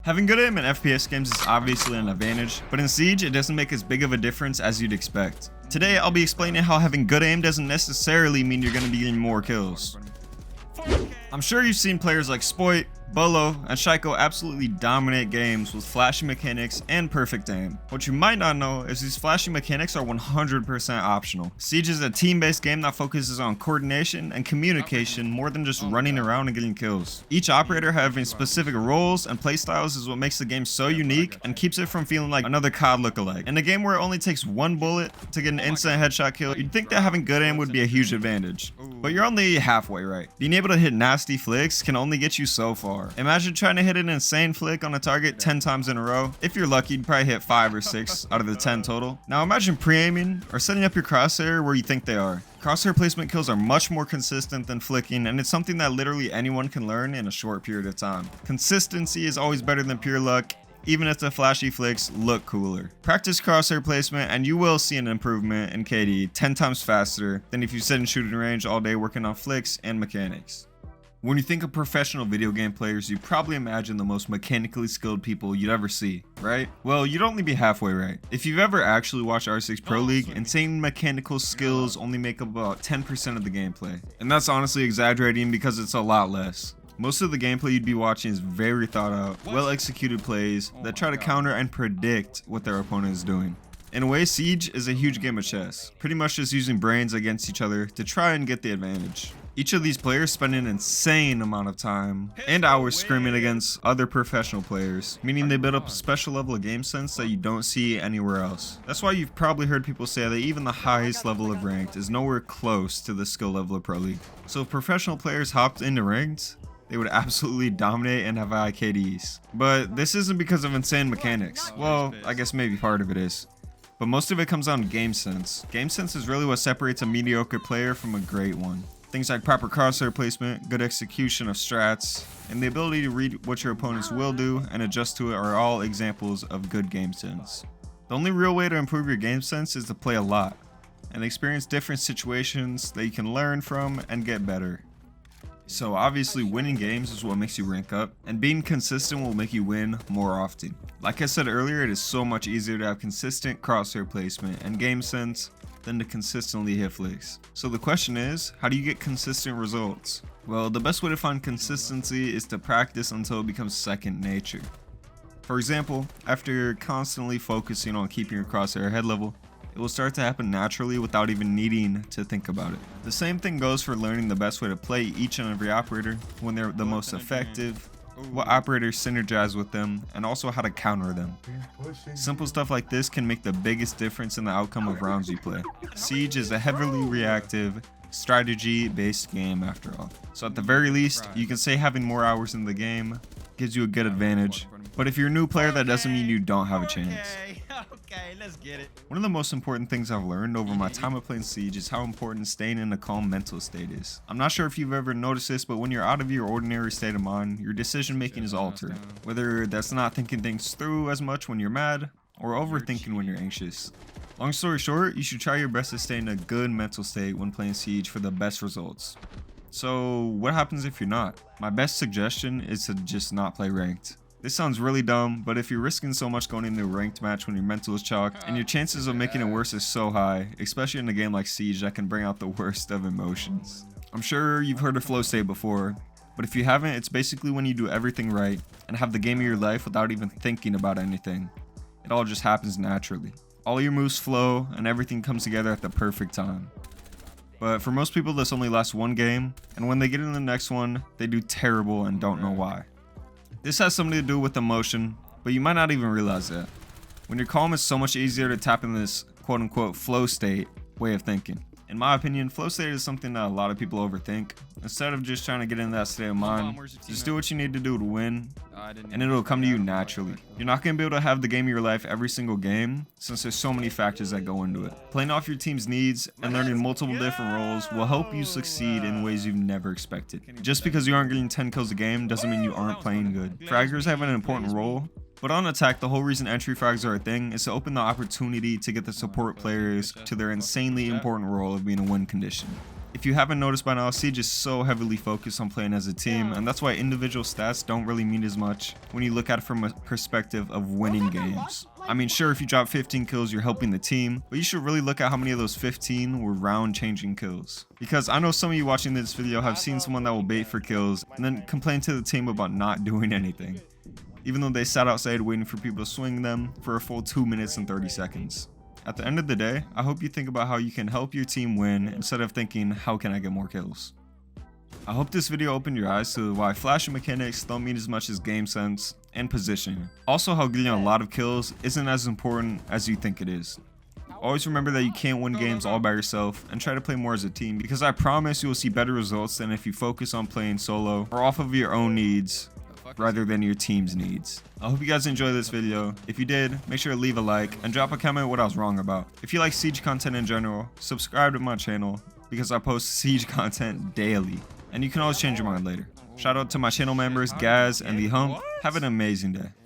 Having good aim in FPS games is obviously an advantage, but in Siege it doesn't make as big of a difference as you'd expect. Today I'll be explaining how having good aim doesn't necessarily mean you're going to be getting more kills. I'm sure you've seen players like Spoit, Bolo, and Shaiko absolutely dominate games with flashy mechanics and perfect aim. What you might not know is these flashy mechanics are 100% optional. Siege is a team-based game that focuses on coordination and communication more than just running around and getting kills. Each operator having specific roles and playstyles is what makes the game so unique and keeps it from feeling like another COD lookalike. In a game where it only takes one bullet to get an instant headshot kill, you'd think that having good aim would be a huge advantage. But you're only halfway right. Being able to hit nasty flicks can only get you so far. Imagine trying to hit an insane flick on a target 10 times in a row. If you're lucky, you'd probably hit 5 or 6 out of the 10 total. Now imagine pre-aiming or setting up your crosshair where you think they are. Crosshair placement kills are much more consistent than flicking, and it's something that literally anyone can learn in a short period of time. Consistency is always better than pure luck, even if the flashy flicks look cooler. Practice crosshair placement and you will see an improvement in KD 10 times faster than if you sit in shooting range all day working on flicks and mechanics. When you think of professional video game players, you probably imagine the most mechanically skilled people you'd ever see, right? Well, you'd only be halfway right. If you've ever actually watched R6 Pro League, insane mechanical skills only make up about 10% of the gameplay. And that's honestly exaggerating because it's a lot less. Most of the gameplay you'd be watching is very thought out, well executed plays that try to counter and predict what their opponent is doing. In a way, Siege is a huge game of chess, pretty much just using brains against each other to try and get the advantage. Each of these players spend an insane amount of time and hours scrimming against other professional players, meaning they build up a special level of game sense that you don't see anywhere else. That's why you've probably heard people say that even the highest level of ranked is nowhere close to the skill level of Pro League. So if professional players hopped into ranked, they would absolutely dominate and have high KDs. But this isn't because of insane mechanics. Well, I guess maybe part of it is. But most of it comes down to game sense. Game sense is really what separates a mediocre player from a great one. Things like proper crosshair placement, good execution of strats, and the ability to read what your opponents will do and adjust to it are all examples of good game sense. The only real way to improve your game sense is to play a lot and experience different situations that you can learn from and get better. So obviously winning games is what makes you rank up, and being consistent will make you win more often. Like I said earlier, it is so much easier to have consistent crosshair placement and game sense than to consistently hit flicks. So the question is, how do you get consistent results? Well, the best way to find consistency is to practice until it becomes second nature. For example, after constantly focusing on keeping your crosshair head level, it will start to happen naturally without even needing to think about it. The same thing goes for learning the best way to play each and every operator, when they're the most effective, what operators synergize with them, and also how to counter them. Simple stuff like this can make the biggest difference in the outcome of rounds you play. Siege is a heavily reactive, strategy-based game after all. So at the very least, you can say having more hours in the game gives you a good advantage, but if you're a new player, that doesn't mean you don't have a chance. Okay, let's get it. One of the most important things I've learned over my time of playing Siege is how important staying in a calm mental state is. I'm not sure if you've ever noticed this, but when you're out of your ordinary state of mind, your decision making is altered. Whether that's not thinking things through as much when you're mad, or overthinking when you're anxious. Long story short, you should try your best to stay in a good mental state when playing Siege for the best results. So what happens if you're not? My best suggestion is to just not play ranked. This sounds really dumb, but if you're risking so much going into a ranked match when your mental is chalked, and your chances of making it worse is so high, especially in a game like Siege that can bring out the worst of emotions. I'm sure you've heard of flow state before, but if you haven't, it's basically when you do everything right and have the game of your life without even thinking about anything. It all just happens naturally. All your moves flow and everything comes together at the perfect time. But for most people, this only lasts one game, and when they get in the next one, they do terrible and don't know why. This has something to do with emotion, but you might not even realize that. When you're calm, it's so much easier to tap in this quote-unquote flow state way of thinking. In my opinion, flow state is something that a lot of people overthink. Instead of just trying to get in that state of mind, just do what you need to do to win, and it'll come to you naturally. You're not going to be able to have the game of your life every single game, since there's so many factors that go into it. Playing off your team's needs and learning multiple different roles will help you succeed in ways you've never expected. Just because you aren't getting 10 kills a game doesn't mean you aren't playing good. Fraggers have an important role, but on attack, the whole reason entry frags are a thing is to open the opportunity to get the support players to their insanely important role of being a win condition. If you haven't noticed by now, Siege is so heavily focused on playing as a team, and that's why individual stats don't really mean as much when you look at it from a perspective of winning games. I mean, sure, if you drop 15 kills, you're helping the team, but you should really look at how many of those 15 were round-changing kills. Because I know some of you watching this video have seen someone that will bait for kills and then complain to the team about not doing anything, even though they sat outside waiting for people to swing them for a full 2 minutes and 30 seconds. At the end of the day, I hope you think about how you can help your team win instead of thinking, how can I get more kills? I hope this video opened your eyes to why flashing mechanics don't mean as much as game sense and positioning. Also, how getting a lot of kills isn't as important as you think it is. Always remember that you can't win games all by yourself, and try to play more as a team, because I promise you will see better results than if you focus on playing solo or off of your own needs rather than your team's needs. I hope you guys enjoyed this video. If you did, make sure to leave a like and drop a comment what I was wrong about. If you like Siege content in general, subscribe to my channel because I post Siege content daily, and you can always change your mind later. Shout out to my channel members, Gaz and the Hump. Have an amazing day.